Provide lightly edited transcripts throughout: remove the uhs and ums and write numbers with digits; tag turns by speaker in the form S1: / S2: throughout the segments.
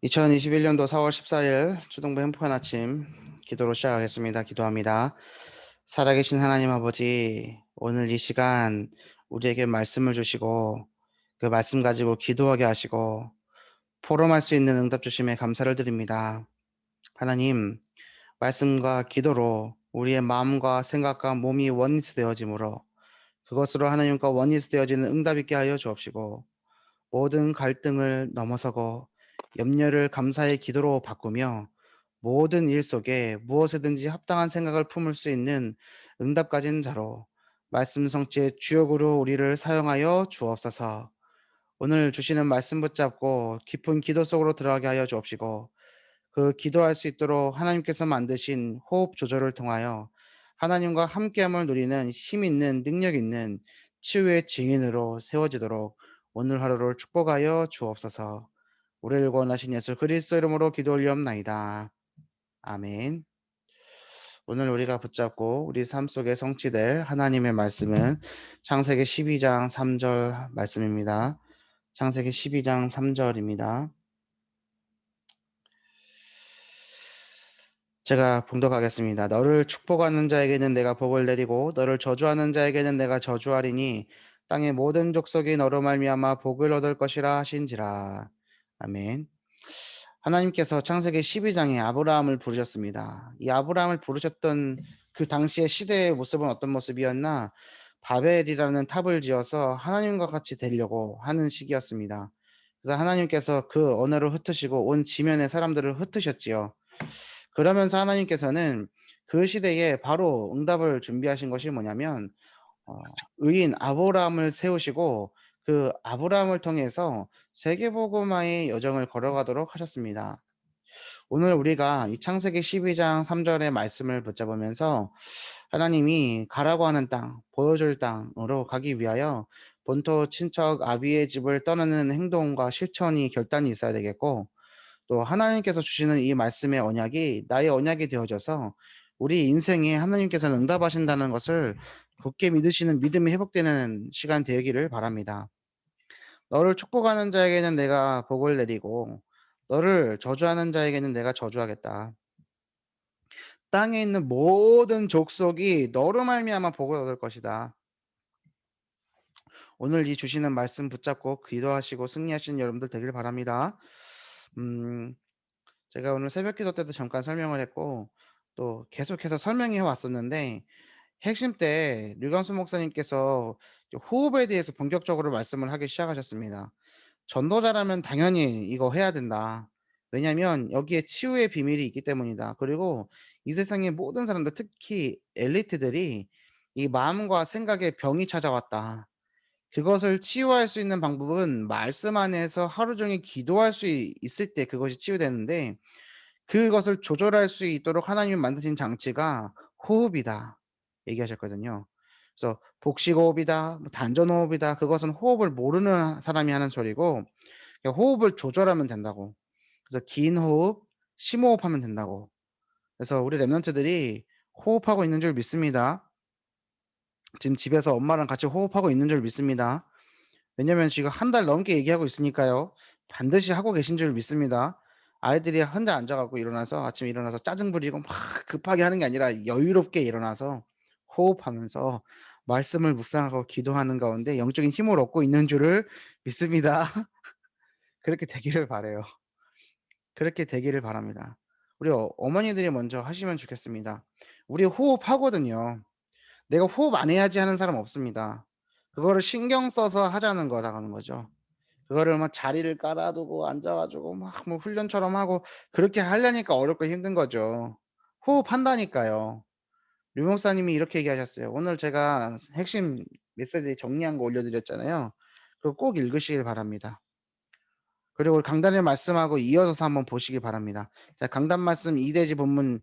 S1: 2021년도 4월 14일 초등부 행복한 아침 기도로 시작하겠습니다. 기도합니다. 살아계신 하나님 아버지, 오늘 이 시간 우리에게 말씀을 주시고 그 말씀 가지고 기도하게 하시고 포럼할 수 있는 응답 주심에 감사를 드립니다. 하나님, 말씀과 기도로 우리의 마음과 생각과 몸이 원리스 되어지므로 그것으로 하나님과 원리스 되어지는 응답 있게 하여 주옵시고 모든 갈등을 넘어서고 염려를 감사의 기도로 바꾸며 모든 일 속에 무엇에든지 합당한 생각을 품을 수 있는 응답 가진 자로 말씀 성취의 주역으로 우리를 사용하여 주옵소서. 오늘 주시는 말씀 붙잡고 깊은 기도 속으로 들어가게 하여 주옵시고 그 기도할 수 있도록 하나님께서 만드신 호흡 조절을 통하여 하나님과 함께함을 누리는 힘 있는 능력 있는 치유의 증인으로 세워지도록 오늘 하루를 축복하여 주옵소서. 우리를 구원하신 예수 그리스도 이름으로 기도 올리옵나이다. 아멘. 오늘 우리가 붙잡고 우리 삶 속에 성취될 하나님의 말씀은 창세기 12장 3절 말씀입니다. 창세기 12장 3절입니다. 제가 봉독하겠습니다. 너를 축복하는 자에게는 내가 복을 내리고 너를 저주하는 자에게는 내가 저주하리니 땅의 모든 족속이 너로 말미암아 복을 얻을 것이라 하신지라. 아멘. 하나님께서 창세기 12장에 아브라함을 부르셨습니다. 이 아브라함을 부르셨던 그 당시의 시대의 모습은 어떤 모습이었나? 바벨이라는 탑을 지어서 하나님과 같이 되려고 하는 시기였습니다. 그래서 하나님께서 그 언어를 흩으시고 온 지면의 사람들을 흩으셨지요. 그러면서 하나님께서는 그 시대에 바로 응답을 준비하신 것이 뭐냐면 의인 아브라함을 세우시고 그 아브라함을 통해서 세계복음화의 여정을 걸어가도록 하셨습니다. 오늘 우리가 이 창세기 12장 3절의 말씀을 붙잡으면서 하나님이 가라고 하는 땅, 보여줄 땅으로 가기 위하여 본토 친척 아비의 집을 떠나는 행동과 실천이 결단이 있어야 되겠고 또 하나님께서 주시는 이 말씀의 언약이 나의 언약이 되어져서 우리 인생에 하나님께서는 응답하신다는 것을 굳게 믿으시는 믿음이 회복되는 시간 되기를 바랍니다. 너를 축복하는 자에게는 내가 복을 내리고 너를 저주하는 자에게는 내가 저주하겠다. 땅에 있는 모든 족속이 너로 말미암아 복을 얻을 것이다. 오늘 이 주시는 말씀 붙잡고 기도하시고 승리하시는 여러분들 되길 바랍니다. 음, 제가 오늘 새벽 기도 때도 잠깐 설명을 했고 또 계속해서 설명해 왔었는데 핵심 때 류광수 목사님께서 호흡에 대해서 본격적으로 말씀을 하기 시작하셨습니다. 전도자라면 당연히 이거 해야 된다. 왜냐하면 여기에 치유의 비밀이 있기 때문이다. 그리고 이 세상의 모든 사람들 특히 엘리트들이 이 마음과 생각에 병이 찾아왔다. 그것을 치유할 수 있는 방법은 말씀 안에서 하루 종일 기도할 수 있을 때 그것이 치유되는데 그것을 조절할 수 있도록 하나님이 만드신 장치가 호흡이다 얘기하셨거든요. 그래서 복식호흡이다, 뭐 단전호흡이다. 그것은 호흡을 모르는 사람이 하는 소리고 그냥 호흡을 조절하면 된다고. 그래서 긴 호흡, 심호흡하면 된다고. 그래서 우리 랩런트들이 호흡하고 있는 줄 믿습니다. 지금 집에서 엄마랑 같이 호흡하고 있는 줄 믿습니다. 왜냐면 지금 한 달 넘게 얘기하고 있으니까요. 반드시 하고 계신 줄 믿습니다. 아이들이 혼자 앉아 갖고 일어나서 아침에 일어나서 짜증 부리고 막 급하게 하는 게 아니라 여유롭게 일어나서 호흡하면서 말씀을 묵상하고 기도하는 가운데 영적인 힘을 얻고 있는 줄을 믿습니다. 그렇게 되기를 바라요. 그렇게 되기를 바랍니다. 우리 어머니들이 먼저 하시면 좋겠습니다. 우리 호흡하거든요. 내가 호흡 안 해야지 하는 사람 없습니다. 그거를 신경 써서 하자는 거라는 거죠. 그거를 막 자리를 깔아 두고 앉아 가지고 막 뭐 훈련처럼 하고 그렇게 하려니까 어렵고 힘든 거죠. 호흡한다니까요. 류 목사님이 이렇게 얘기하셨어요. 오늘 제가 핵심 메시지 정리한 거 올려 드렸잖아요. 그거 꼭 읽으시길 바랍니다. 그리고 강단의 말씀하고 이어져서 한번 보시기 바랍니다. 제가 강단 말씀 이대지 본문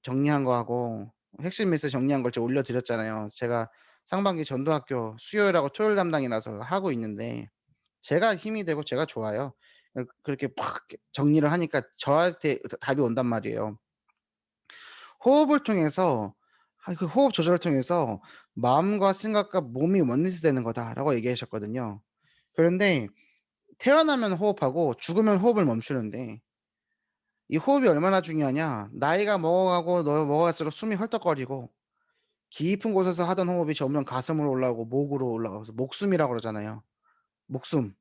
S1: 정리한 거하고 핵심 메시지 정리한 걸 제가 올려 드렸잖아요. 제가 상반기 전도학교 수요일하고 토요일 담당이라서 하고 있는데 제가 힘이 되고 제가 좋아요. 그렇게 팍 정리를 하니까 저한테 답이 온단 말이에요. 호흡을 통해서 그 호흡 조절을 통해서 "마음과 생각과 몸이 원리스 되는 거다."라고 얘기하셨거든요. 그런데 태어나면 호흡하고 죽으면 호흡을 멈추는데 이 호흡이 얼마나 중요하냐. 나이가 먹어가고 먹어갈수록 숨이 헐떡거리고 깊은 곳에서 하던 호흡이 점점 가슴으로 올라오고 목으로 올라가서 목숨이라고 그러잖아요. 목숨.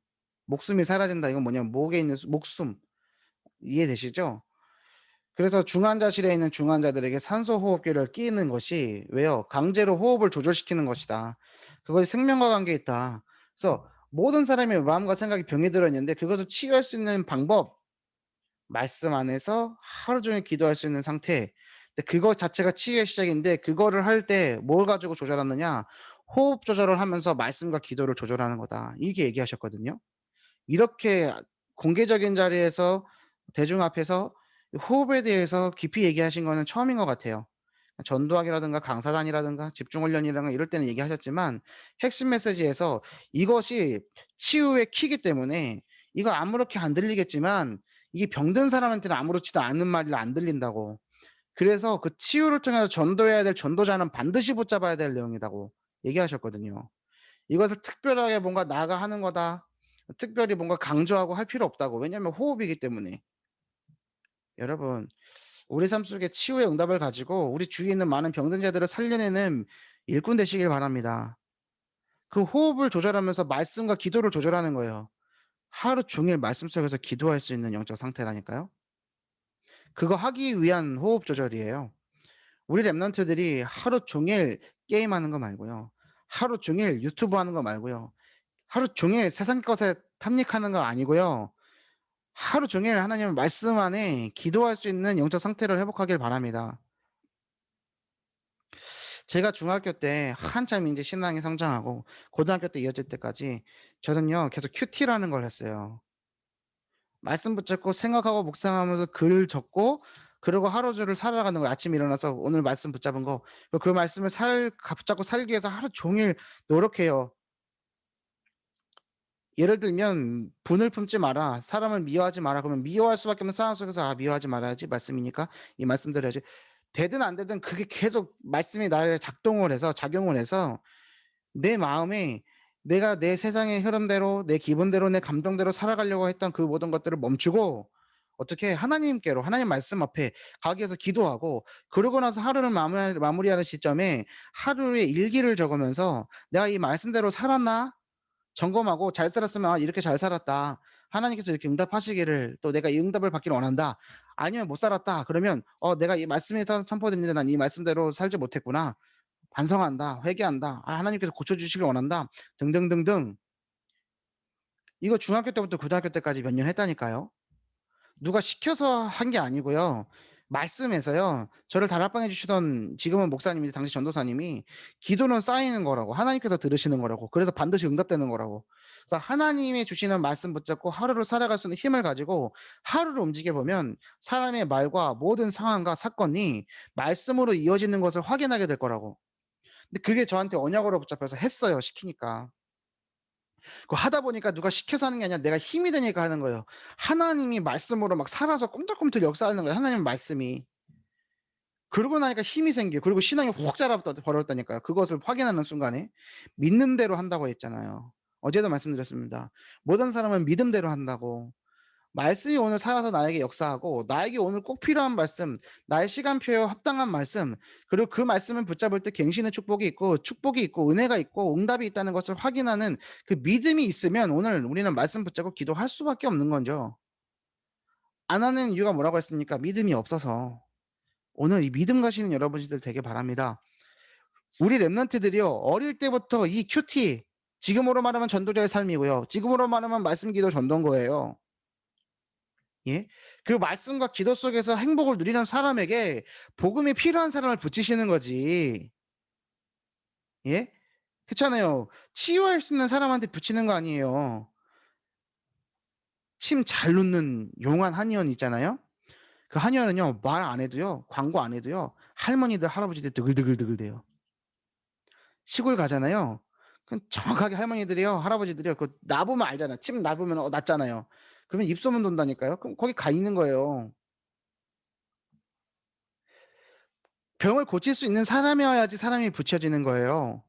S1: 목숨이 사라진다. 이건 뭐냐면 목에 있는 목숨. 이해되시죠? 그래서 중환자실에 있는 중환자들에게 산소 호흡기를 끼는 것이 왜요? 강제로 호흡을 조절시키는 것이다. 그것이 생명과 관계에 있다. 그래서 모든 사람의 마음과 생각이 병이 들어 있는데 그것을 치유할 수 있는 방법 말씀 안에서 하루 종일 기도할 수 있는 상태. 근데 그거 자체가 치유의 시작인데 그거를 할 때 뭘 가지고 조절하느냐? 호흡 조절을 하면서 말씀과 기도를 조절하는 거다. 이렇게 얘기하셨거든요. 이렇게 공개적인 자리에서 대중 앞에서 호흡에 대해서 깊이 얘기하신 거는 처음인 것 같아요. 전도학이라든가 강사단이라든가 집중훈련이라든가 이럴 때는 얘기하셨지만 핵심 메시지에서 이것이 치유의 키이기 때문에 이거 아무렇게 안 들리겠지만 이게 병든 사람한테는 아무렇지도 않은 말이 안 들린다고. 그래서 그 치유를 통해서 전도해야 될 전도자는 반드시 붙잡아야 될 내용이라고 얘기하셨거든요. 이것을 특별하게 뭔가 나가 하는 거다. 특별히 뭔가 강조하고 할 필요 없다고. 왜냐하면 호흡이기 때문에. 여러분 우리 삶 속에 치유의 응답을 가지고 우리 주위에 있는 많은 병든 자들을 살려내는 일꾼 되시길 바랍니다. 그 호흡을 조절하면서 말씀과 기도를 조절하는 거예요. 하루 종일 말씀 속에서 기도할 수 있는 영적 상태라니까요. 그거 하기 위한 호흡 조절이에요. 우리 랩런트들이 하루 종일 게임하는 거 말고요. 하루 종일 유튜브 하는 거 말고요. 하루 종일 세상 것에 탐닉하는 거 아니고요. 하루 종일 하나님의 말씀 안에 기도할 수 있는 영적 상태를 회복하길 바랍니다. 제가 중학교 때 한참 인제 신앙이 성장하고 고등학교 때 이어질 때까지 저는요 계속 큐티라는 걸 했어요. 말씀 붙잡고 생각하고 묵상하면서 글 적고 그러고 하루를 살아가는 거예요. 아침에 일어나서 오늘 말씀 붙잡은 거 그 말씀을 붙잡고 살기 위해서 하루 종일 노력해요. 예를 들면 "분을 품지 마라. 사람을 미워하지 마라." 그러면 미워할 수밖에 없는 상황 속에서 '아 미워하지 말아야지. 말씀이니까 이 말씀대로 해야지.' 되든 안 되든 그게 계속 말씀이 나를 작동을 해서 작용을 해서 내 마음에 내가 내 세상의 흐름대로 내 기분대로 내 감정대로 살아가려고 했던 그 모든 것들을 멈추고 어떻게 하나님께로 하나님 말씀 앞에 가기 위해서 기도하고 그러고 나서 하루를 마무리하는 시점에 하루의 일기를 적으면서 '내가 이 말씀대로 살았나?' 점검하고 잘 살았으면 '아 이렇게 잘 살았다. 하나님께서 이렇게 응답하시기를 또 내가 이 응답을 받기를 원한다.' 아니면 '못 살았다.' 그러면 '내가 이 말씀이 선포됐는데 난 이 말씀대로 살지 못했구나. 반성한다. 회개한다. 아 하나님께서 고쳐 주시길 원한다.' 등등등등. 이거 중학교 때부터 고등학교 때까지 몇 년 했다니까요. 누가 시켜서 한 게 아니고요. 말씀에서요. 저를 다락방해 주시던 지금은 목사님인데 당시 전도사님이 기도는 쌓이는 거라고 하나님께서 들으시는 거라고 그래서 반드시 응답되는 거라고. 그래서 하나님이 주시는 말씀 붙잡고 하루를 살아갈 수 있는 힘을 가지고 하루를 움직여 보면 사람의 말과 모든 상황과 사건이 말씀으로 이어지는 것을 확인하게 될 거라고. 근데 그게 저한테 언약으로 붙잡혀서 했어요, 시키니까. 그 하다 보니까 누가 시켜서 하는 게 아니라 내가 힘이 되니까 하는 거예요. 하나님이 말씀으로 막 살아서 꿈틀꿈틀 역사하는 거예요, 하나님 말씀이. 그러고 나니까 힘이 생겨요. 그리고 신앙이 훅 자라 버렸다니까요. 그것을 확인하는 순간에. 믿는 대로 한다고 했잖아요. 어제도 말씀드렸습니다. 모든 사람은 믿음대로 한다고. 말씀이 오늘 살아서 나에게 역사하고 나에게 오늘 꼭 필요한 말씀, 나의 시간표에 합당한 말씀, 그리고 그 말씀을 붙잡을 때 갱신의 축복이 있고 은혜가 있고 응답이 있다는 것을 확인하는 그 믿음이 있으면 오늘 우리는 말씀 붙잡고 기도할 수밖에 없는 거죠. 안 하는 이유가 뭐라고 했습니까? 믿음이 없어서. 오늘 이 믿음 가시는 여러분들 되길 바랍니다. 우리 랩런트들이요. 어릴 때부터 이 큐티 지금으로 말하면 전도자의 삶이고요. 지금으로 말하면 말씀 기도 전도인 거예요. 예? 그 말씀과 기도 속에서 행복을 누리는 사람에게 복음이 필요한 사람을 붙이시는 거지. 예? 그렇잖아요. 치유할 수 있는 사람한테 붙이는 거 아니에요. 침 잘 놓는 용한 한의원 있잖아요. 그 한의원은요. 말 안 해도요. 광고 안 해도요. 할머니들 할아버지들 드글드글드글대요. 시골 가잖아요. 그럼 정확하게 할머니들이요, 할아버지들이요. 그 나 보면 알잖아요. 침 나 보면 났잖아요. 그러면 입소문 돈다니까요. 그럼 거기 가 있는 거예요. 병을 고칠 수 있는 사람이어야지 사람이 붙여지는 거예요.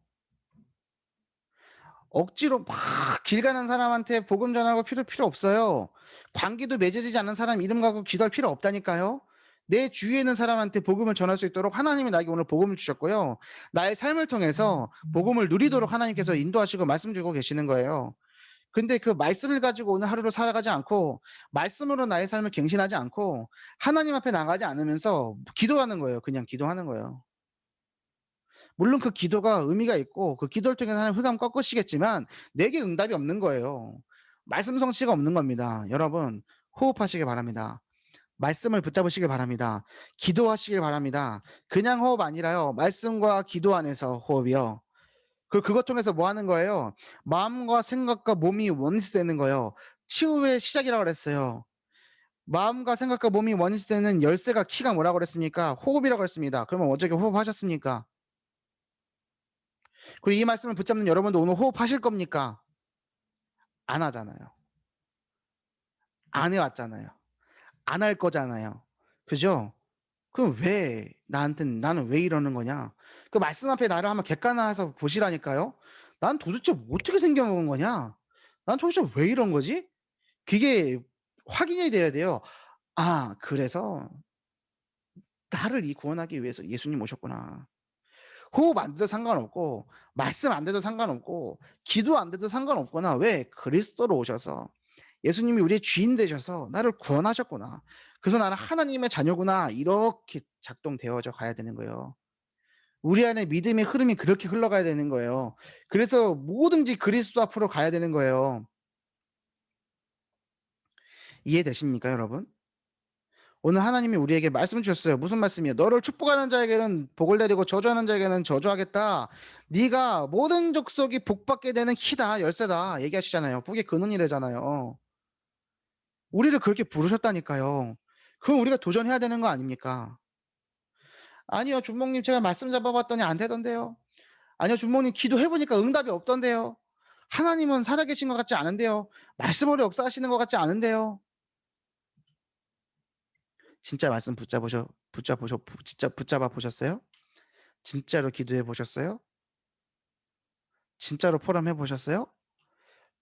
S1: 억지로 막 길 가는 사람한테 복음 전하고 필요 없어요. 관계도 맺어지지 않는 사람 이름 갖고 기도할 필요 없다니까요. 내 주위에 있는 사람한테 복음을 전할 수 있도록 하나님이 나에게 오늘 복음을 주셨고요. 나의 삶을 통해서 복음을 누리도록 하나님께서 인도하시고 말씀 주고 계시는 거예요. 근데 그 말씀을 가지고 오늘 하루를 살아가지 않고 말씀으로 나의 삶을 갱신하지 않고 하나님 앞에 나가지 않으면서 기도하는 거예요. 그냥 기도하는 거예요. 물론 그 기도가 의미가 있고 그 기도를 통해서 하나님 흑암 꺾으시겠지만 내게 응답이 없는 거예요. 말씀 성취가 없는 겁니다. 여러분 호흡하시길 바랍니다. 말씀을 붙잡으시길 바랍니다. 기도하시길 바랍니다. 그냥 호흡 아니라요. 말씀과 기도 안에서 호흡이요. 그것 통해서 뭐 하는 거예요? 마음과 생각과 몸이 원리스되는 거예요. 치유의 시작이라고 그랬어요. 마음과 생각과 몸이 원리스되는 열쇠가 키가 뭐라고 그랬습니까? 호흡이라고 그랬습니다. 그러면 어저께 호흡하셨습니까? 그리고 이 말씀을 붙잡는 여러분도 오늘 호흡하실 겁니까? 안 하잖아요. 안 해왔잖아요. 안 할 거잖아요. 그죠? 그럼 왜 나는 왜 이러는 거냐? 그 말씀 앞에 나를 한번 객관화해서 보시라니까요. 난 도대체 어떻게 생겨먹은 거냐? 난 도대체 왜 이런 거지? 그게 확인이 돼야 돼요. '아 그래서 나를 이 구원하기 위해서 예수님 오셨구나.' 호흡 안 돼도 상관없고 말씀 안 돼도 상관없고 기도 안 돼도 상관없구나. 왜? 그리스도로 오셔서 예수님이 우리의 주인 되셔서 나를 구원하셨구나. 그래서 '나는 하나님의 자녀구나.' 이렇게 작동되어져 가야 되는 거예요. 우리 안에 믿음의 흐름이 그렇게 흘러가야 되는 거예요. 그래서 뭐든지 그리스도 앞으로 가야 되는 거예요. 이해되십니까 여러분? 오늘 하나님이 우리에게 말씀 주셨어요. 무슨 말씀이에요? "너를 축복하는 자에게는 복을 내리고 저주하는 자에게는 저주하겠다. 네가 모든 족속이 복 받게 되는 키다. 열쇠다." 얘기하시잖아요. 복의 근원이래잖아요. 우리를 그렇게 부르셨다니까요. 그럼 우리가 도전해야 되는 거 아닙니까? "아니요 주목님 제가 말씀 잡아 봤더니 안 되던데요." "아니요 주목님 기도해 보니까 응답이 없던데요." "하나님은 살아계신 것 같지 않은데요." "말씀으로 역사하시는 것 같지 않은데요." 진짜 말씀 진짜 붙잡아 보셨어요? 진짜로 기도해 보셨어요? 진짜로 포럼해 보셨어요?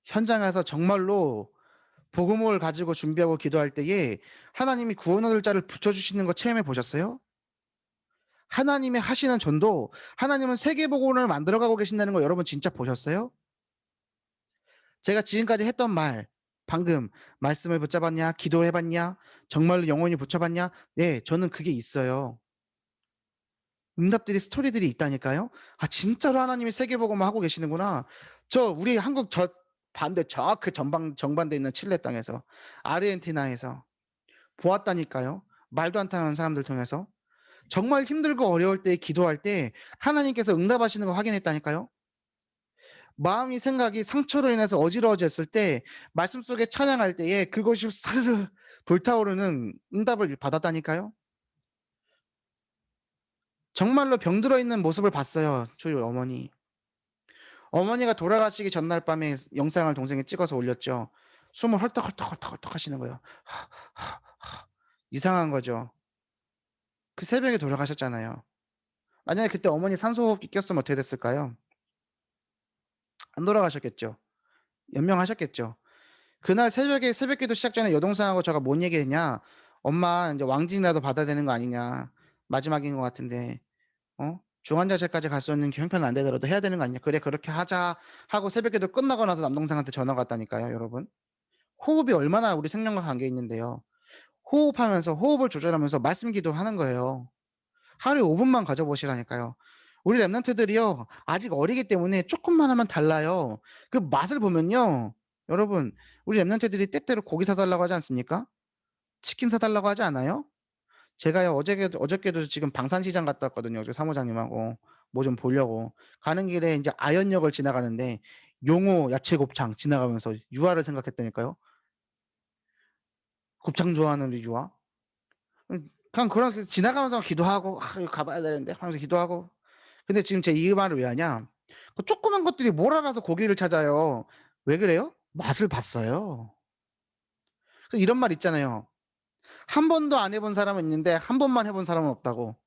S1: 현장에서 정말로 복음을 가지고 준비하고 기도할 때에 하나님이 구원 얻을 자를 붙여 주시는 거 체험해 보셨어요? 하나님의 하시는 전도 하나님은 세계 복음을 만들어 가고 계신다는 거 여러분 진짜 보셨어요? 제가 지금까지 했던 말 방금 "말씀을 붙잡았냐? 기도를 해 봤냐? 정말로 영혼이 붙여 봤냐?" 네 저는 그게 있어요. 응답들이 스토리들이 있다니까요. '아 진짜로 하나님이 세계 복음을 하고 계시는구나.' 우리 한국 반대 정확히 정반대에 있는 칠레 땅에서 아르헨티나에서 보았다니까요. 말도 안 통하는 사람들 통해서. 정말 힘들고 어려울 때 기도할 때 하나님께서 응답하시는 걸 확인했다니까요. 마음이 생각이 상처로 인해서 어지러워졌을 때 말씀 속에 찬양할 때에 그것이 사르르 불타오르는 응답을 받았다니까요. 정말로 병들어 있는 모습을 봤어요, 저희 어머니. 어머니가 돌아가시기 전날 밤에 영상을 동생이 찍어서 올렸죠. 숨을 헐떡헐떡 하시는 거예요. 이상한 거죠. 그 새벽에 돌아가셨잖아요. 만약에 그때 어머니 산소호흡기 꼈으면 어떻게 됐을까요? 안 돌아가셨겠죠. 연명하셨겠죠. 그날 새벽에 새벽기도 시작 전에 여동생하고 제가 뭔 얘기했냐. "엄마 인제 왕진이라도 받아야 되는 거 아니냐. 마지막인 것 같은데 중환자실까지 갈 수 있는 게 형편은 안 되더라도 해야 되는 거 아니냐." "그래 그렇게 하자." 하고 새벽기도 끝나고 나서 남동생한테 전화가 왔다니까요 여러분. 호흡이 얼마나 우리 생명과 관계 있는데요. 호흡하면서 호흡을 조절하면서 말씀 기도하는 거예요. 하루에 5 분만 가져 보시라니까요. 우리 랩런트들이요. 아직 어리기 때문에 쪼끔만 하면 달라요. 그 맛을 보면요. 여러분 우리 랩런트들이 때때로 고기 사 달라고 하지 않습니까? 치킨 사 달라고 하지 않아요? 제가요 어저께도 지금 방산시장 갔다 왔거든요, 저 사무장님하고. 뭐 좀 보려고. 가는 길에 인제 아현역을 지나가는데 용호 야채곱창 지나가면서 유아를 생각했다니까요. 곱창 좋아하는 우리 유아. 그냥 그러면서 지나가면서 기도하고 '아 여기 가 봐야 되는데.' 하면서 기도하고. 근데 지금 제가 이 말을 왜 하냐. 그 조그만 것들이 뭘 알아서 고기를 찾아요. 왜 그래요? 맛을 봤어요. 그래서 이런 말 있잖아요. 한 번도 안 해본 사람은 있는데 한 번만 해본 사람은 없다고.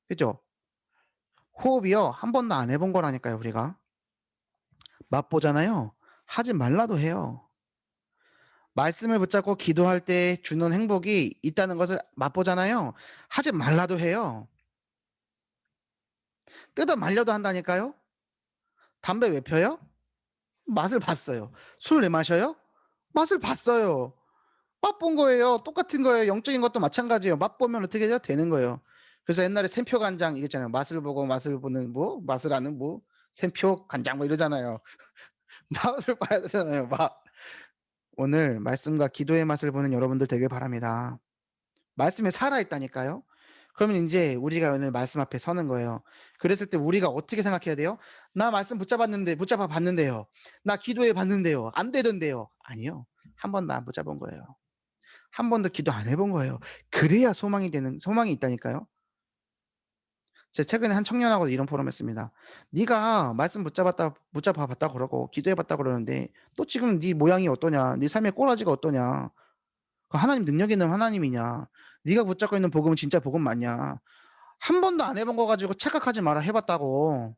S1: 그죠? 호흡이요. 한 번도 안 해본 거라니까요 우리가. 맛보잖아요. 하지 말라도 해요. 말씀을 붙잡고 기도할 때 주는 행복이 있다는 것을 맛보잖아요. 하지 말라도 해요. 뜯어 말려도 한다니까요. 담배 왜 펴요? 맛을 봤어요. 술 왜 마셔요? 맛을 봤어요. 맛본 거예요. 똑같은 거예요. 영적인 것도 마찬가지예요. 맛보면 어떻게 돼요? 되는 거예요. 그래서 옛날에 샘표 간장 이랬잖아요. 맛을 보고 맛을 보는 뭐 맛을 아는 뭐 샘표 간장 뭐 이러잖아요. 맛을 봐야 되잖아요. 맛. 오늘 말씀과 기도의 맛을 보는 여러분들 되길 바랍니다. 말씀에 살아 있다니까요. 그러면 인제 우리가 오늘 말씀 앞에 서는 거예요. 그랬을 때 우리가 어떻게 생각해야 돼요? '나 말씀 붙잡아 봤는데요. 나 기도해 봤는데요. 안 되던데요.' 아니요. 한 번도 안 붙잡은 거예요. 한 번도 기도 안 해본 거예요. 그래야 소망이 있다니까요. 제가 최근에 한 청년하고 이런 포럼했습니다. "네가 말씀 붙잡아 봤다 그러고 기도해 봤다 그러는데 또 지금 네 모양이 어떠냐? 네 삶의 꼬라지가 어떠냐? 그 하나님 능력 있는 하나님이냐? 네가 붙잡고 있는 복음은 진짜 복음 맞냐? 한 번도 안 해본 거 가지고 착각하지 마라. 해 봤다고.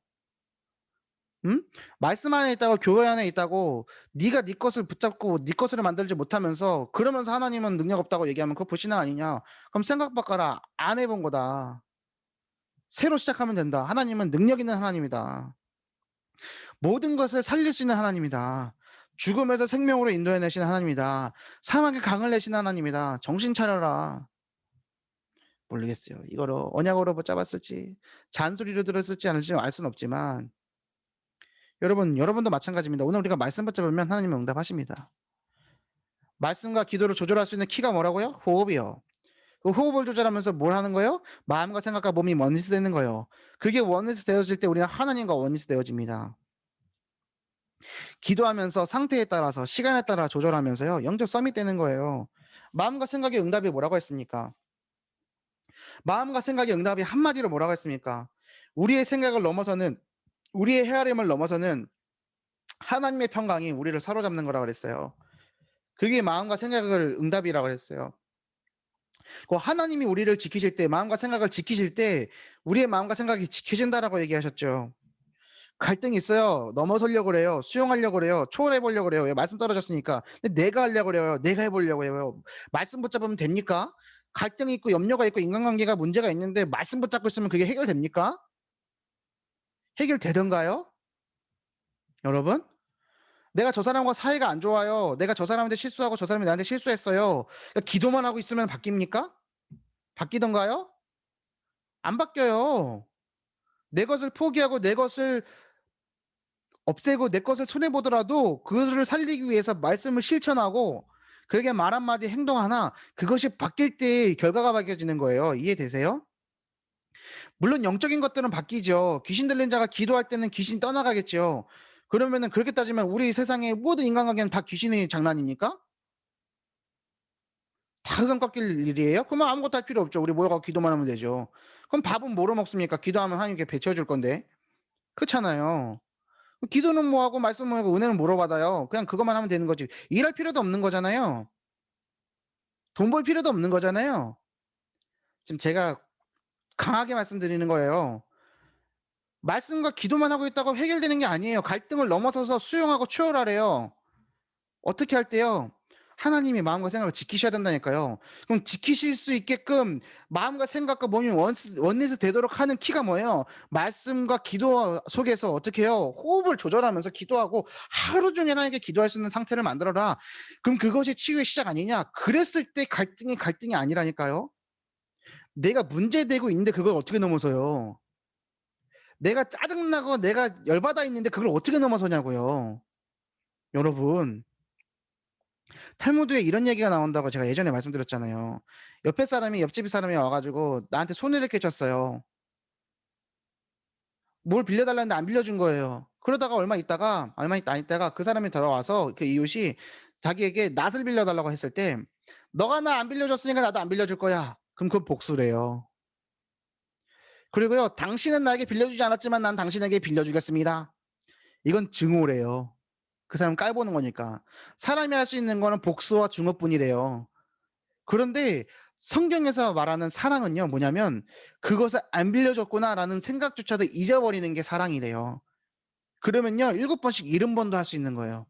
S1: 응? 말씀 안에 있다고 교회 안에 있다고 네가 네 것을 붙잡고 네 것으로 만들지 못하면서 그러면서 하나님은 능력 없다고 얘기하면 그거 불신앙 아니냐? 그럼 생각 바꿔라. 안 해본 거다. 새로 시작하면 된다. 하나님은 능력 있는 하나님이다. 모든 것을 살릴 수 있는 하나님이다. 죽음에서 생명으로 인도해 내신 하나님이다. 사망의 강을 내신 하나님이다. 정신 차려라. 모르겠어요. 이거를 언약으로 붙잡았을지 잔소리로 들었을지 아닐지 알 수는 없지만 여러분도 마찬가지입니다. 오늘 우리가 말씀 붙잡으면 하나님은 응답하십니다. 말씀과 기도를 조절할 수 있는 키가 뭐라고요? 호흡이요. 그 호흡을 조절하면서 뭘 하는 거예요? 마음과 생각과 몸이 원리스 되는 거예요. 그게 원리스 되어질 때 우리는 하나님과 원리스 되어집니다. 기도하면서 상태에 따라서 시간에 따라 조절하면서요. 영적 썸이 되는 거예요. 마음과 생각의 응답이 뭐라고 했습니까? 마음과 생각의 응답이 한마디로 뭐라고 했습니까? 우리의 생각을 넘어서는 우리의 헤아림을 넘어서는 하나님의 평강이 우리를 사로잡는 거라고 그랬어요. 그게 마음과 생각을 응답이라고 그랬어요. 그 하나님이 우리를 지키실 때 마음과 생각을 지키실 때 우리의 마음과 생각이 지켜진다라고 얘기하셨죠. 갈등이 있어요. 넘어서려고 그래요. 수용하려고 그래요. 초월해 보려고 그래요. 왜 말씀 떨어졌으니까. 근데 내가 하려고 그래요. 내가 해 보려고 해요. 말씀 붙잡으면 됩니까? 갈등이 있고 염려가 있고 인간관계가 문제가 있는데 말씀 붙잡고 있으면 그게 해결됩니까? 해결되던가요? 여러분? 내가 저 사람과 사이가 안 좋아요. 내가 저 사람한테 실수하고 저 사람이 나한테 실수했어요. 그러니까 기도만 하고 있으면 바뀝니까? 바뀌던가요? 안 바뀌어요. 내 것을 포기하고 내 것을 없애고 내 것을 손해 보더라도 그것을 살리기 위해서 말씀을 실천하고 그에게 말 한마디 행동 하나 그것이 바뀔 때 결과가 바뀌어지는 거예요. 이해되세요? 물론 영적인 것들은 바뀌죠. 귀신 들린 자가 기도할 때는 귀신이 떠나가겠죠. 그러면은 그렇게 따지면 우리 세상의 모든 인간관계는 다 귀신의 장난입니까? 다 흑암 꺾일 일이에요? 그러면 아무것도 할 필요 없죠. 우리 모여갖고 기도만 하면 되죠. 그럼 밥은 뭐로 먹습니까? 기도하면 하나님께 배채워 줄 건데. 그렇잖아요. 기도는 뭐 하고 말씀 뭐 하고 은혜는 뭐로 받아요? 그냥 그것만 하면 되는 거지. 일할 필요도 없는 거잖아요. 돈 벌 필요도 없는 거잖아요. 지금 제가 강하게 말씀드리는 거예요. 말씀과 기도만 하고 있다고 해결되는 게 아니에요. 갈등을 넘어서서 수용하고 초월하래요. 어떻게 할 때요? 하나님이 마음과 생각을 지키셔야 된다니까요. 그럼 지키실 수 있게끔 마음과 생각과 몸이 원리스 되도록 하는 키가 뭐예요? 말씀과 기도 속에서 어떻게 해요? 호흡을 조절하면서 기도하고 하루 종일 하나님께 기도할 수 있는 상태를 만들어라. 그럼 그것이 치유의 시작 아니냐? 그랬을 때 갈등이 아니라니까요. 내가 문제되고 있는데 그걸 어떻게 넘어서요? 내가 짜증나고 내가 열받아 있는데 그걸 어떻게 넘어서냐고요. 여러분 탈무드에 이런 얘기가 나온다고 제가 예전에 말씀드렸잖아요. 옆집 사람이 와 가지고 나한테 손을 이렇게 쳤어요. 뭘 빌려 달라는데 안 빌려준 거예요. 그러다가 얼마 있다 안 있다가 그 사람이 돌아와서 그 이웃이 자기에게 낫을 빌려 달라고 했을 때 "너가 나 안 빌려줬으니까 나도 안 빌려줄 거야." 그럼 그건 복수래요. 그리고요 "당신은 나에게 빌려주지 않았지만 난 당신에게 빌려주겠습니다." 이건 증오래요. 그 사람 깔보는 거니까. 사람이 할 수 있는 거는 복수와 증오뿐이래요. 그런데 성경에서 말하는 사랑은요 뭐냐면 '그것을 안 빌려줬구나.'라는 생각조차도 잊어버리는 게 사랑이래요. 그러면요 7번씩 70번도 할 수 있는 거예요.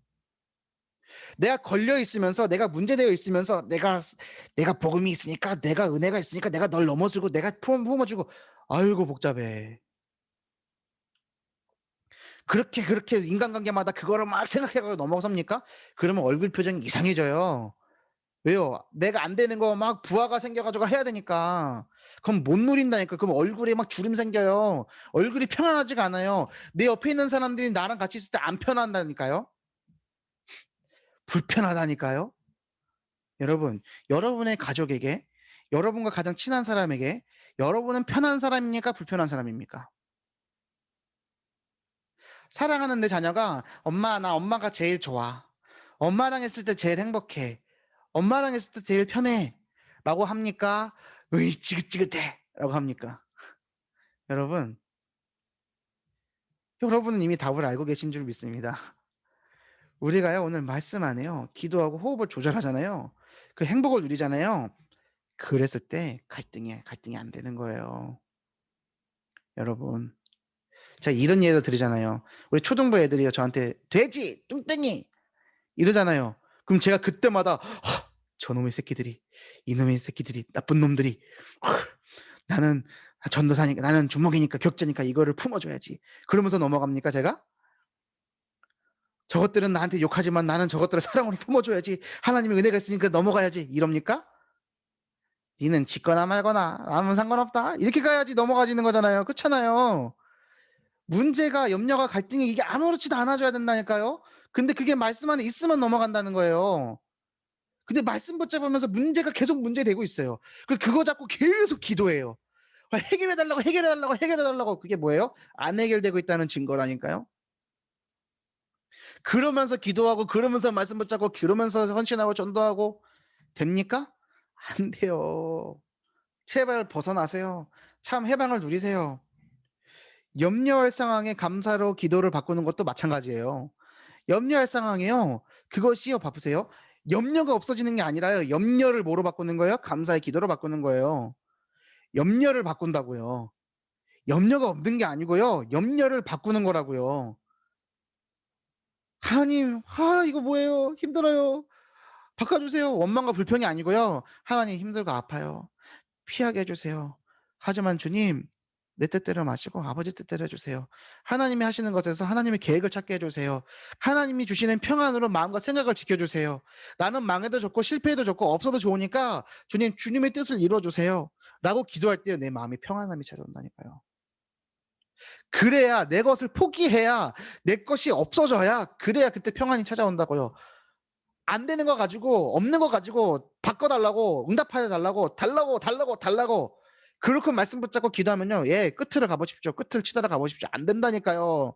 S1: 내가 걸려 있으면서 내가 문제되어 있으면서 내가 복음이 있으니까 내가 은혜가 있으니까 내가 널 넘어주고 내가 품어주고 아이고 복잡해. 그렇게 인간관계마다 그거를 막 생각해 가지고 넘어섭니까? 그러면 얼굴 표정이 이상해져요. 왜요? 내가 안 되는 거 막 부하가 생겨 가지고 해야 되니까. 그럼 못 누린다니까. 그럼 얼굴에 막 주름 생겨요. 얼굴이 편안하지가 않아요. 내 옆에 있는 사람들이 나랑 같이 있을 때 안 편한다니까요. 불편하다니까요. 여러분, 여러분의 가족에게, 여러분과 가장 친한 사람에게 여러분은 편한 사람입니까? 불편한 사람입니까? 사랑하는 내 자녀가 "엄마 나 엄마가 제일 좋아. 엄마랑 있을 때 제일 행복해. 엄마랑 있을 때 제일 편해."라고 합니까? "으이 지긋지긋해."라고 합니까? 여러분, 여러분은 이미 답을 알고 계신 줄 믿습니다. 우리가요 오늘 말씀 안에요 기도하고 호흡을 조절하잖아요. 그 행복을 누리잖아요. 그랬을 때 갈등이 안 되는 거예요. 여러분, 제가 이런 예도 드리잖아요. 우리 초등부 애들이요 저한테 "돼지, 뚱땡이." 이러잖아요. 그럼 제가 그때마다 저놈의 새끼들이, 이놈의 새끼들이, 나쁜 놈들이 나는 전도사니까 나는 주먹이니까 격자니까 이거를 품어 줘야지. 그러면서 넘어갑니까 제가? 저것들은 나한테 욕하지만 나는 저것들을 사랑으로 품어 줘야지. 하나님의 은혜가 있으니까 넘어가야지. 이럽니까? 니는 짓거나 말거나 아무 상관없다. 이렇게 가야지 넘어가지는 거잖아요. 그렇잖아요. 문제가 염려가 갈등이 이게 아무렇지도 않아져야 된다니까요. 근데 그게 말씀 안에 있으면 넘어간다는 거예요. 근데 말씀 붙잡으면서 문제가 계속 문제되고 있어요. 그거 잡고 계속 기도해요. 해결해 달라고, 해결해 달라고, 해결해 달라고. 그게 뭐예요? 안 해결되고 있다는 증거라니까요. 그러면서 기도하고 그러면서 말씀 붙잡고 그러면서 헌신하고 전도하고 됩니까? 안 돼요. 제발 벗어나세요. 참 해방을 누리세요. 염려할 상황에 감사로 기도를 바꾸는 것도 마찬가지예요. 염려할 상황에요. 그것이요 봐보세요. 염려가 없어지는 게 아니라요. 염려를 뭐로 바꾸는 거예요? 감사의 기도로 바꾸는 거예요. 염려를 바꾼다고요. 염려가 없는 게 아니고요. 염려를 바꾸는 거라고요. "하나님 이거 뭐예요? 힘들어요. 바꿔 주세요." 원망과 불평이 아니고요. "하나님 힘들고 아파요. 피하게 해 주세요. 하지만 주님 내 뜻대로 마시고 아버지 뜻대로 해 주세요. 하나님이 하시는 것에서 하나님의 계획을 찾게 해 주세요. 하나님이 주시는 평안으로 마음과 생각을 지켜 주세요. 나는 망해도 좋고 실패해도 좋고 없어도 좋으니까 주님 주님의 뜻을 이루어 주세요."라고 기도할 때 내 마음이 평안함이 찾아온다니까요. 그래야 내 것을 포기해야 내 것이 없어져야 그래야 그때 평안이 찾아온다고요. 안 되는 거 가지고 없는 거 가지고 바꿔 달라고 응답하여 달라고, 달라고 그렇게 말씀 붙잡고 기도하면요. 예 끝을 가 보십시오. 끝을 치달아 가 보십시오. 안 된다니까요.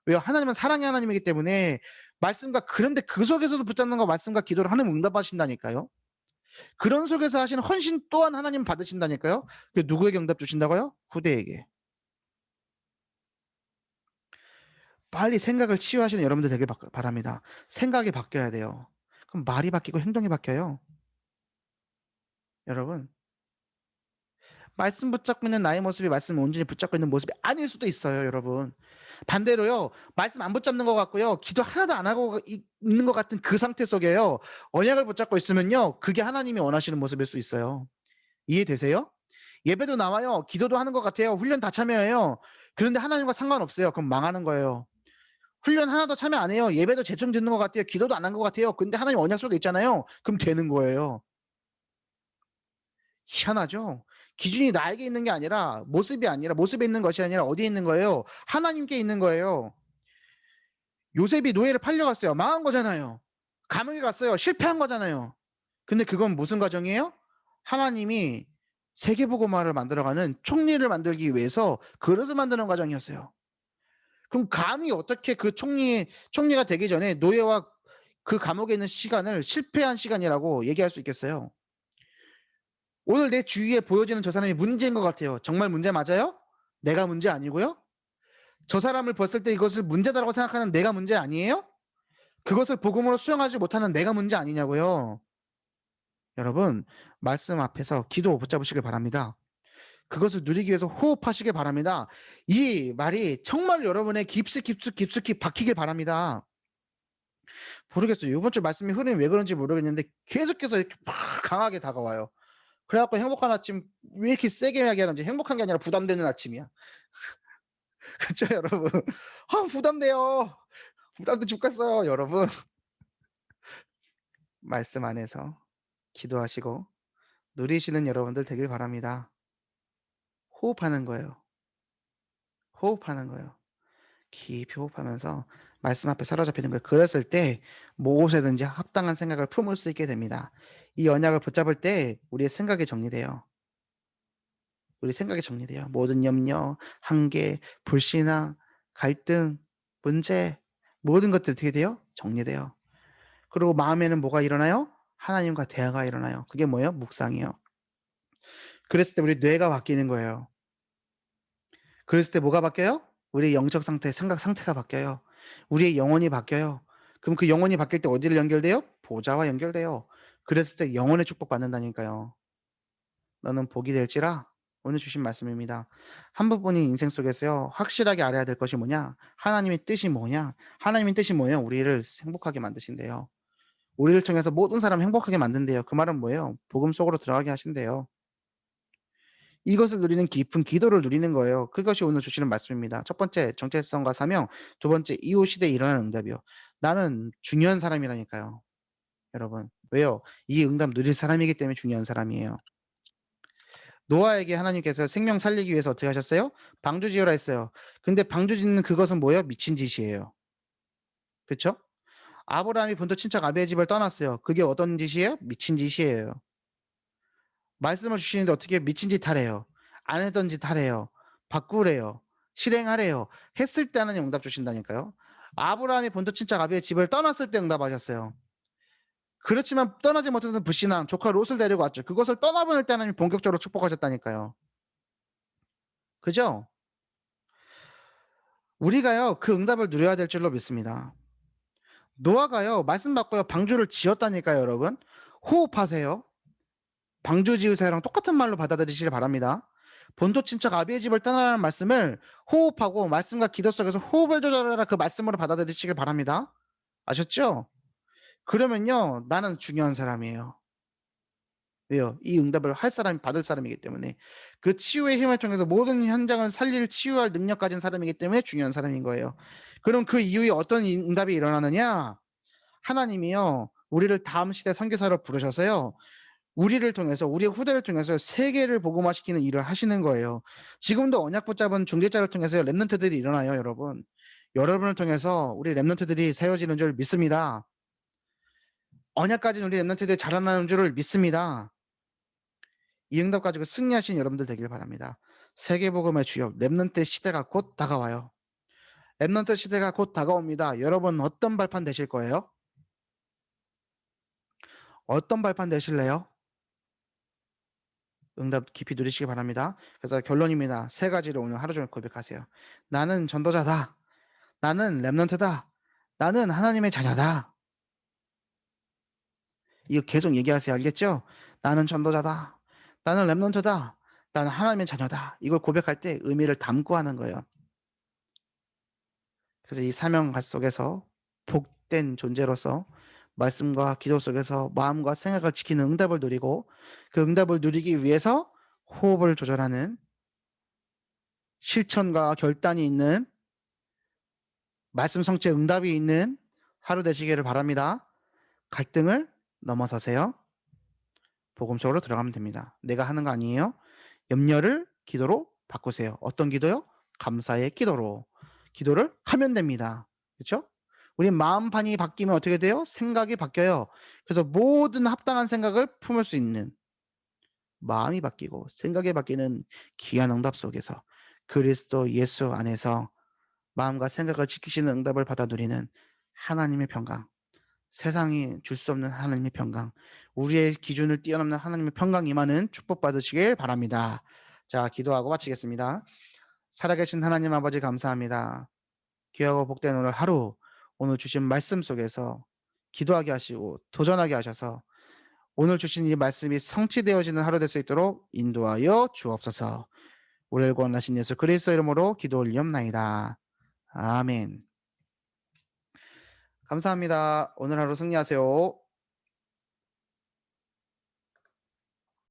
S1: 왜요? 하나님은 사랑의 하나님이기 때문에 말씀과 그런데 그 속에서도 붙잡는 거 말씀과 기도를 하나님 응답하신다니까요. 그런 속에서 하시는 헌신 또한 하나님 받으신다니까요. 그 누구에게 응답 주신다고요? 후대에게. 빨리 생각을 치유하시는 여러분들 되길 바랍니다. 생각이 바뀌어야 돼요. 그럼 말이 바뀌고 행동이 바뀌어요. 여러분, 말씀 붙잡고 있는 나의 모습이 말씀을 온전히 붙잡고 있는 모습이 아닐 수도 있어요, 여러분. 반대로요. 말씀 안 붙잡는 것 같고요. 기도 하나도 안 하고 있는 것 같은 그 상태 속에요. 언약을 붙잡고 있으면요. 그게 하나님이 원하시는 모습일 수 있어요. 이해되세요? 예배도 나와요. 기도도 하는 것 같아요. 훈련 다 참여해요. 그런데 하나님과 상관없어요. 그럼 망하는 거예요. 훈련 하나도 참여 안 해요. 예배도 제청 듣는 것 같아요. 기도도 안 한 것 같아요. 근데 하나님 언약 속에 있잖아요. 그럼 되는 거예요. 희한하죠? 기준이 나에게 있는 게 아니라 모습에 있는 것이 아니라 어디에 있는 거예요? 하나님께 있는 거예요. 요셉이 노예를 팔려갔어요. 망한 거잖아요. 감옥에 갔어요. 실패한 거잖아요. 근데 그건 무슨 과정이에요? 하나님이 세계보고마를 만들어가는 총리를 만들기 위해서 그릇을 만드는 과정이었어요. 그럼 감히 어떻게 그 총리가 되기 전에 노예와 그 감옥에 있는 시간을 실패한 시간이라고 얘기할 수 있겠어요? 오늘 내 주위에 보여지는 저 사람이 문제인 것 같아요. 정말 문제 맞아요? 내가 문제 아니고요? 저 사람을 봤을 때 이것을 문제다라고 생각하는 내가 문제 아니에요? 그것을 복음으로 수용하지 못하는 내가 문제 아니냐고요. 여러분, 말씀 앞에서 기도 붙잡으시길 바랍니다. 그것을 누리기 위해서 호흡하시길 바랍니다. 이 말이 정말 여러분의 깊숙이 박히길 바랍니다. 모르겠어요. 요번 주 말씀이 흐름이 왜 그런지 모르겠는데 계속해서 이렇게 막 강하게 다가와요. 그래 갖고 행복한 아침 왜 이렇게 세게 이야기하는지, 행복한 게 아니라 부담되는 아침이야. 그쵸 여러분? 아 부담돼요. 부담돼 죽겠어요 여러분. 말씀 안에서 기도하시고 누리시는 여러분들 되길 바랍니다. 호흡하는 거예요. 호흡하는 거예요. 깊이 호흡하면서 말씀 앞에 사로잡히는 거예요. 그랬을 때 무엇에든지 합당한 생각을 품을 수 있게 됩니다. 이 언약을 붙잡을 때 우리의 생각이 정리돼요. 우리 생각이 정리돼요. 모든 염려, 한계, 불신앙, 갈등, 문제, 모든 것들이 어떻게 돼요? 정리돼요. 그리고 마음에는 뭐가 일어나요? 하나님과 대화가 일어나요. 그게 뭐예요? 묵상이요. 그랬을 때 우리 뇌가 바뀌는 거예요. 그랬을 때 뭐가 바뀌어요? 우리의 영적 상태, 생각 상태가 바뀌어요. 우리의 영혼이 바뀌어요. 그럼 그 영혼이 바뀔 때 어디를 연결돼요? 보좌와 연결돼요. 그랬을 때 영혼의 축복 받는다니까요. 너는 복이 될지라. 오늘 주신 말씀입니다. 한 부분이 인생 속에서요. 확실하게 알아야 될 것이 뭐냐? 하나님의 뜻이 뭐냐? 하나님의 뜻이 뭐예요? 우리를 행복하게 만드신대요. 우리를 통해서 모든 사람 행복하게 만든대요. 그 말은 뭐예요? 복음 속으로 들어가게 하신대요. 이것을 누리는 깊은 기도를 누리는 거예요. 그것이 오늘 주시는 말씀입니다. 첫 번째 정체성과 사명, 두 번째 이후 시대에 일어나는 응답이요. 나는 중요한 사람이라니까요. 여러분. 왜요? 이 응답 누릴 사람이기 때문에 중요한 사람이에요. 노아에게 하나님께서 생명 살리기 위해서 어떻게 하셨어요? 방주 지으라 했어요. 근데 방주 짓는 그것은 뭐예요? 미친 짓이에요. 그쵸? 아브라함이 본토 친척 아비의 집을 떠났어요. 그게 어떤 짓이에요? 미친 짓이에요. 말씀을 주시는데 어떻게 미친 짓 하래요. 안 했던 짓 하래요. 바꾸래요. 실행하래요. 했을 때 하나님 응답 주신다니까요. 아브라함이 본토 친척 아비의 집을 떠났을 때 응답하셨어요. 그렇지만 떠나지 못했던 불신앙, 조카 롯을 데리고 왔죠. 그것을 떠나보낼 때 하나님이 본격적으로 축복하셨다니까요. 그죠? 우리가요 그 응답을 누려야 될 줄로 믿습니다. 노아가요 말씀 받고요 방주를 지었다니까요 여러분. 호흡하세요. 방주 지으세요랑 똑같은 말로 받아들이시길 바랍니다. 본토 친척 아비의 집을 떠나라는 말씀을 호흡하고 말씀과 기도 속에서 호흡을 조절하라 그 말씀으로 받아들이시길 바랍니다. 아셨죠? 그러면요 나는 중요한 사람이에요. 왜요? 이 응답을 할 사람이 받을 사람이기 때문에 그 치유의 힘을 통해서 모든 현장을 살릴 치유할 능력 가진 사람이기 때문에 중요한 사람인 거예요. 그럼 그 이후에 어떤 응답이 일어나느냐? 하나님이요 우리를 다음 시대 선교사로 부르셔서요 우리를 통해서 우리의 후대를 통해서 세계를 복음화시키는 일을 하시는 거예요. 지금도 언약 붙잡은 중재자를 통해서 렘넌트들이 일어나요 여러분. 여러분을 통해서 우리 렘넌트들이 세워지는 줄 믿습니다. 언약 가진 우리 렘넌트들이 자라나는 줄을 믿습니다. 이 응답 가지고 승리하신 여러분들 되길 바랍니다. 세계복음의 주역 렘넌트 시대가 곧 다가와요. 렘넌트 시대가 곧 다가옵니다. 여러분 어떤 발판 되실 거예요? 어떤 발판 되실래요? 응답 깊이 누리시기 바랍니다. 그래서 결론입니다. 세 가지를 오늘 하루 종일 고백하세요. 나는 전도자다. 나는 렘넌트다. 나는 하나님의 자녀다. 이거 계속 얘기하세요. 알겠죠? 나는 전도자다. 나는 렘넌트다. 나는 하나님의 자녀다. 이걸 고백할 때 의미를 담고 하는 거예요. 그래서 이 사명감 속에서 복된 존재로서 말씀과 기도 속에서 마음과 생각을 지키는 응답을 누리고 그 응답을 누리기 위해서 호흡을 조절하는 실천과 결단이 있는 말씀 성취의 응답이 있는 하루 되시기를 바랍니다. 갈등을 넘어서세요. 복음 속으로 들어가면 됩니다. 내가 하는 거 아니에요. 염려를 기도로 바꾸세요. 어떤 기도요? 감사의 기도로. 기도를 하면 됩니다. 그렇죠? 우리 마음판이 바뀌면 어떻게 돼요? 생각이 바뀌어요. 그래서 모든 합당한 생각을 품을 수 있는 마음이 바뀌고 생각이 바뀌는 귀한 응답 속에서 그리스도 예수 안에서 마음과 생각을 지키시는 응답을 받아 누리는 하나님의 평강, 세상이 줄 수 없는 하나님의 평강, 우리의 기준을 뛰어넘는 하나님의 평강 임하는 축복 받으시길 바랍니다. 자, 기도하고 마치겠습니다. 살아계신 하나님 아버지 감사합니다. 귀하고 복된 오늘 하루, 오늘 주신 말씀 속에서 기도하게 하시고 도전하게 하셔서 오늘 주신 이 말씀이 성취되어지는 하루 될 수 있도록 인도하여 주옵소서. 우리를 구원하신 예수 그리스도 이름으로 기도 올리옵나이다. 아멘. 감사합니다. 오늘 하루 승리하세요.